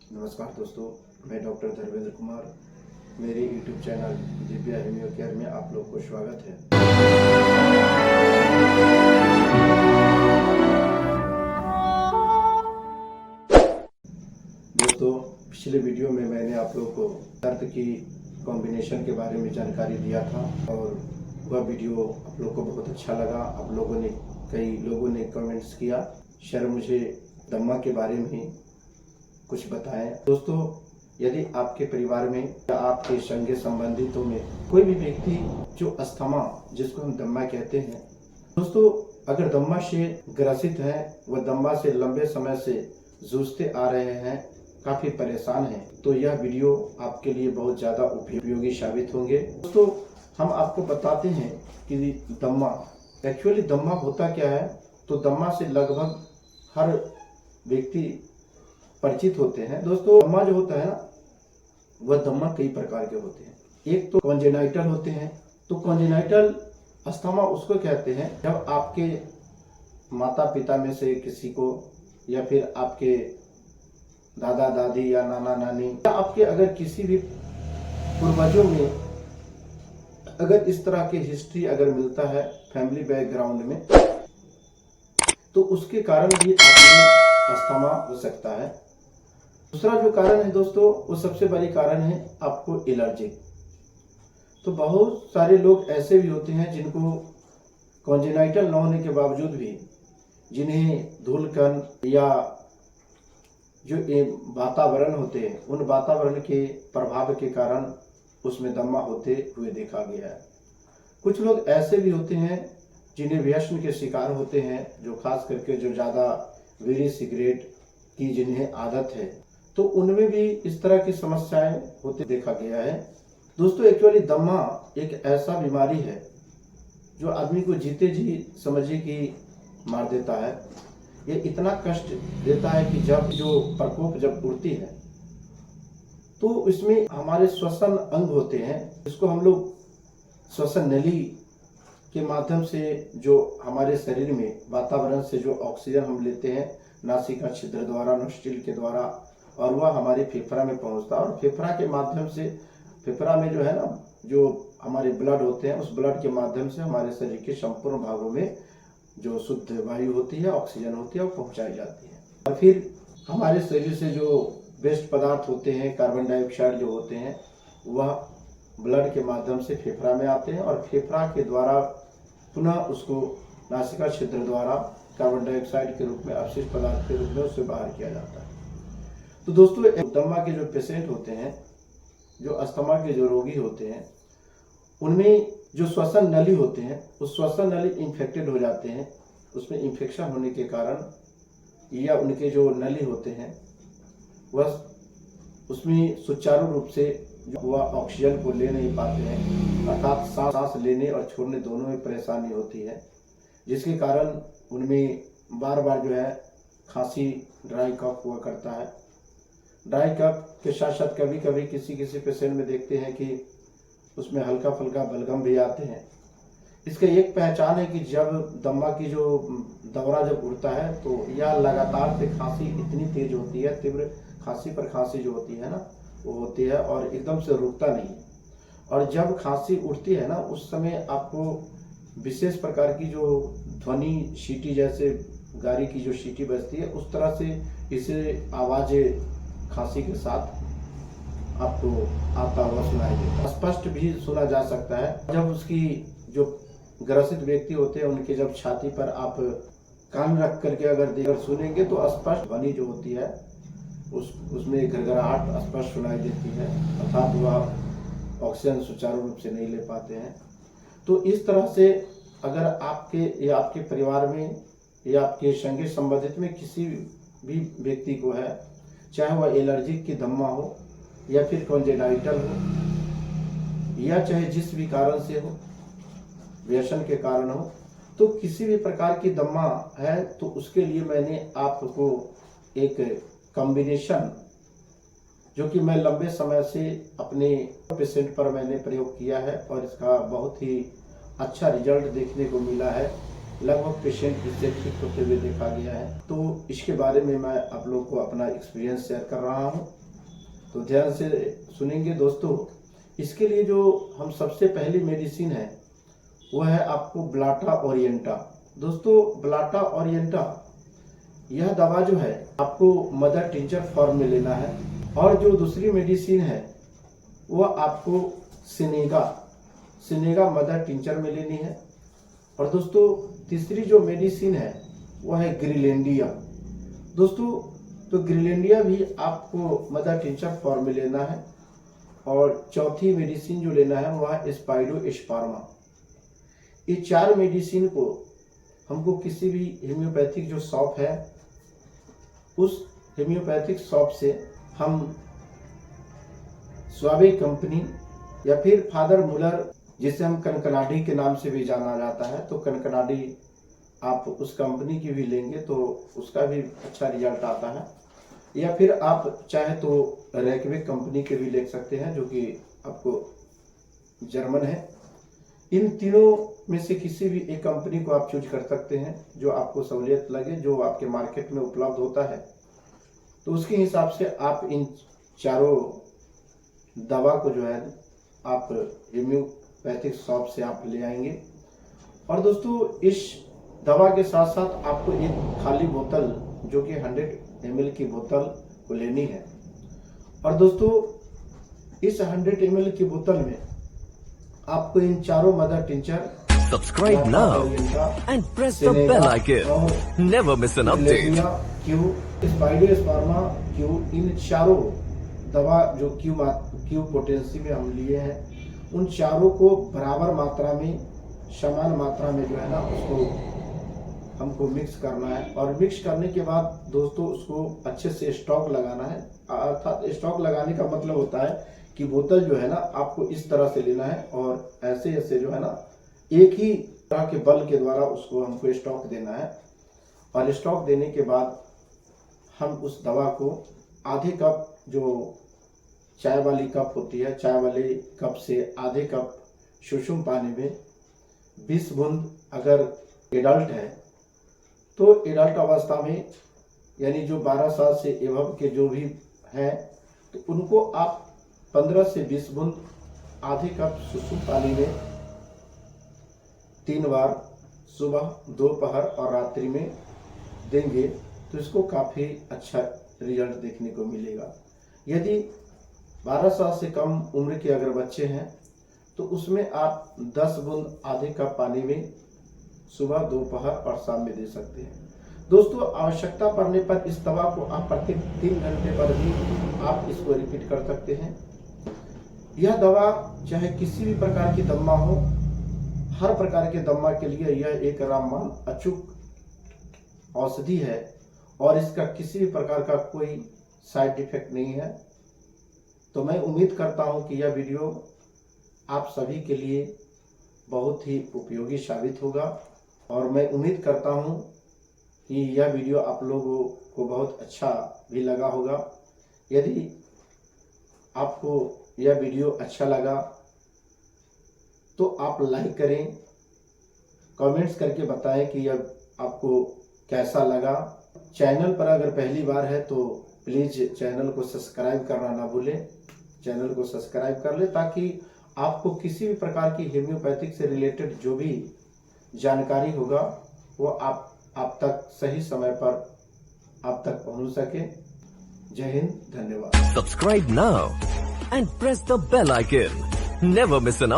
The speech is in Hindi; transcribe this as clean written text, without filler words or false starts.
नमस्कार दोस्तों, मैं डॉक्टर धर्मेंद्र कुमार। मेरे YouTube चैनल दिव्या हेमियो केयर में आप लोग को स्वागत है। दोस्तों, पिछले वीडियो में मैंने आप लोगों को दर्द की कॉम्बिनेशन के बारे में जानकारी दिया था और वह वीडियो आप लोगों को बहुत अच्छा लगा। कई लोगों ने कमेंट्स किया, सर मुझे दम्मा के बारे में कुछ बताएं। दोस्तों, यदि आपके परिवार में या आपके संगे संबंधितों में कोई भी व्यक्ति जो अस्थमा, जिसको हम दम्मा कहते हैं, दोस्तों अगर दम्मा से ग्रसित है, वह दम्मा से लंबे समय से जूझते आ रहे हैं, काफी परेशान हैं, तो यह वीडियो आपके लिए बहुत ज्यादा उपयोगी साबित होंगे। दोस्तों, हम आपको बताते हैं कि एक्चुअली दम्मा होता क्या है। तो दम्मा से लगभग हर व्यक्ति परिचित होते हैं। दोस्तों, दम्मा जो होता है ना, वह दम्मा कई प्रकार के होते हैं। एक तो कॉन्जेनाइटल होते हैं। तो कॉन्जेनाइटल अस्थमा उसको कहते हैं जब आपके माता पिता में से किसी को, या फिर आपके दादा दादी या नाना नानी, या आपके अगर किसी भी पूर्वजों में अगर इस तरह की हिस्ट्री अगर मिलता है फैमिली बैकग्राउंड में, तो उसके कारण भी आपको अस्थमा हो सकता है। दूसरा जो कारण है दोस्तों, वो सबसे बड़ी कारण है आपको एलर्जी। तो बहुत सारे लोग ऐसे भी होते हैं जिनको कॉन्जेनाइटल न होने के बावजूद भी, जिन्हें धूलकण या जो वातावरण होते हैं, उन वातावरण के प्रभाव के कारण उसमें दम्मा होते हुए देखा गया है। कुछ लोग ऐसे भी होते हैं जिन्हें व्यसन के शिकार होते हैं, जो खास करके जो ज़्यादा बीड़ी सिगरेट की जिन्हें आदत है, तो उनमें भी इस तरह की समस्याएं होते देखा गया है। दोस्तों, एक्चुअली दम्मा एक ऐसा बीमारी है जो आदमी को जीते जी समझिए कि मार देता है। ये इतना कष्ट देता है कि जब जो प्रकोप जब उड़ती है, तो इसमें हमारे श्वसन अंग होते हैं, जिसको हम लोग श्वसन नली के माध्यम से जो हमारे शरीर में वातावरण से जो ऑक्सीजन हम लेते हैं नासिका छिद्र द्वारा, नोस्ट्रिल के द्वारा, और वह हमारे फेफड़ा में पहुंचता है। और फेफड़ा के माध्यम से, फेफड़ा में जो है ना, जो हमारे ब्लड होते हैं, उस ब्लड के माध्यम से हमारे शरीर के संपूर्ण भागों में जो शुद्ध वायु होती है, ऑक्सीजन होती है, वो पहुंचाई जाती है। और फिर हमारे शरीर से जो वेस्ट पदार्थ होते हैं, कार्बन डाइऑक्साइड जो होते हैं, वह ब्लड के माध्यम से फेफड़ा में आते हैं और फेफड़ा के द्वारा पुनः उसको नासिका छिद्र द्वारा कार्बन डाइऑक्साइड के रूप में, अपशिष्ट पदार्थ के रूप में उससे बाहर किया जाता है। तो दोस्तों, दम्मा के जो पेशेंट होते हैं, जो अस्थमा के जो रोगी होते हैं, उनमें जो श्वसन नली होते हैं, उस श्वसन नली इन्फेक्टेड हो जाते हैं। उसमें इन्फेक्शन होने के कारण, या उनके जो नली होते हैं वह उसमें सुचारू रूप से वह ऑक्सीजन को ले नहीं पाते हैं, अर्थात सांस लेने और छोड़ने दोनों में परेशानी होती है, जिसके कारण उनमें बार बार जो है खांसी, ड्राई कफ हुआ करता है। ड्राई कफ के साथ साथ कभी कभी किसी पेशेंट में देखते हैं कि उसमें हल्का फुल्का बलगम भी आते हैं। इसका एक पहचान है कि जब दम्मा की जो दौरा जब उड़ता है, तो यह लगातार से खांसी इतनी तेज होती है, तीव्र खांसी पर खांसी जो होती है ना, वो होती है और एकदम से रुकता नहीं है। और जब खांसी उठती है ना, उस समय आपको विशेष प्रकार की जो ध्वनि, सीटी, जैसे गाड़ी की जो सीटी बजती है, उस तरह से इसे आवाज़ें खांसी के साथ आपको आता हुआ सुनाई देता है। स्पष्ट भी सुना जा सकता है। जब उसकी जो ग्रसित व्यक्ति होते हैं, उनके जब छाती पर आप कान रख करके अगर सुनेंगे, तो स्पष्ट ध्वनि जो होती है उसमें घरघराहट स्पष्ट सुनाई देती है, अर्थात वह ऑक्सीजन सुचारू रूप से नहीं ले पाते हैं। तो इस तरह से अगर आपके या आपके परिवार में या आपके संगे संबंधित में किसी भी व्यक्ति को है, चाहे वह एलर्जिक की दम्मा हो या फिर कॉन्जेनाइटल हो, या चाहे जिस भी कारण से हो, व्यसन के कारण हो, तो किसी भी प्रकार की दम्मा है, तो उसके लिए मैंने आपको एक कॉम्बिनेशन, जो कि मैं लंबे समय से अपने पेशेंट पर मैंने प्रयोग किया है और इसका बहुत ही अच्छा रिजल्ट देखने को मिला है। लगभग पेशेंट इससे ठीक होते हुए देखा गया है। तो इसके बारे में मैं आप लोग को अपना एक्सपीरियंस शेयर कर रहा हूँ। तो ध्यान से सुनेंगे दोस्तों। इसके लिए जो हम सबसे पहली मेडिसिन है वो है आपको ब्लाटा ओरिएंटा। दोस्तों ब्लाटा ओरिएंटा यह दवा जो है आपको मदर टिंचर फॉर्म में लेना है। और जो दूसरी मेडिसिन है वह आपको सिनेगा मदर टिंचर में लेनी है। और दोस्तों तीसरी जो मेडिसिन है वह है ग्रिलेंडिया। दोस्तों तो ग्रिलेंडिया भी आपको मदर टिंचर फॉर्म में लेना है। और चौथी मेडिसिन जो लेना है वह है स्पाइडोस्पर्मा। ये 4 मेडिसिन को हमको किसी भी होम्योपैथिक जो शॉप है उस होम्योपैथिक शॉप से हम स्वाबे कंपनी या फिर फादर मुलर, जिसे हम कनकनाडी के नाम से भी जाना जाता है, तो कनकनाडी आप उस कंपनी की भी लेंगे तो उसका भी अच्छा रिजल्ट आता है। या फिर आप चाहे तो रैकविक कंपनी के भी ले सकते हैं जो कि आपको जर्मन है। इन तीनों में से किसी भी एक कंपनी को आप चूज कर सकते हैं जो आपको सहूलियत लगे, जो आपके मार्केट में उपलब्ध होता है। तो उसके हिसाब से आप इन चारों दवा को जो है आप होम्योपैथिक शॉप से आप ले आएंगे। और दोस्तों इस दवा के साथ साथ आपको एक खाली बोतल जो कि 100 ml की बोतल को लेनी है। और दोस्तों इस 100 ml की बोतल में आपको इन चारों mother tincture Subscribe now and press the bell icon. Never miss an update. स्पाइडोस्पर्मा क्यू, इन चारों दवा जो क्यू पोटेंसी में हम लिए हैं उन चारों को बराबर मात्रा में, समान मात्रा में जो है ना उसको हमको मिक्स करना है। और मिक्स करने के बाद दोस्तों उसको अच्छे से स्टॉक लगाना है। अर्थात स्टॉक लगाने का मतलब होता है कि बोतल जो है ना आपको इस तरह से लेना है और ऐसे ऐसे जो है ना एक ही तरह के बल के द्वारा उसको हमको स्टॉक देना है। और स्टॉक देने के बाद हम उस दवा को आधे कप, जो चाय वाली कप होती है, चाय वाले कप से आधे कप सुषुम पानी में 20 बूंद, अगर एडल्ट है तो एडल्ट अवस्था में यानी जो 12 साल से एवं के जो भी हैं तो उनको आप 15 से 20 बूंद आधे कप सुसुम पानी में 3 बार सुबह, दोपहर और रात्रि में देंगे तो इसको काफ़ी अच्छा रिजल्ट देखने को मिलेगा। यदि 12 साल से कम उम्र के अगर बच्चे हैं तो उसमें आप 10 बूंद आधे कप पानी में सुबह, दोपहर और शाम में दे सकते हैं। दोस्तों आवश्यकता पड़ने पर इस दवा को आप प्रत्येक 3 घंटे पर भी आप इसको रिपीट कर सकते हैं। यह दवा चाहे किसी भी प्रकार की दम्मा हो, हर प्रकार के दम्मा के लिए यह एक रामबाण अचूक औषधि है और इसका किसी भी प्रकार का कोई साइड इफेक्ट नहीं है। तो मैं उम्मीद करता हूं कि यह वीडियो आप सभी के लिए बहुत ही उपयोगी साबित होगा। और मैं उम्मीद करता हूं कि यह वीडियो आप लोगों को बहुत अच्छा भी लगा होगा। यदि आपको यह वीडियो अच्छा लगा तो आप लाइक करें, कमेंट्स करके बताएं कि यह आपको कैसा लगा। चैनल पर अगर पहली बार है तो प्लीज़ चैनल को सब्सक्राइब करना ना भूलें। चैनल को सब्सक्राइब कर लें ताकि आपको किसी भी प्रकार की होम्योपैथिक से रिलेटेड जो भी जानकारी होगा वो आप तक सही समय पर आप तक पहुंच सके। जय हिंद, धन्यवाद। Subscribe now and press the bell icon. Never miss an update.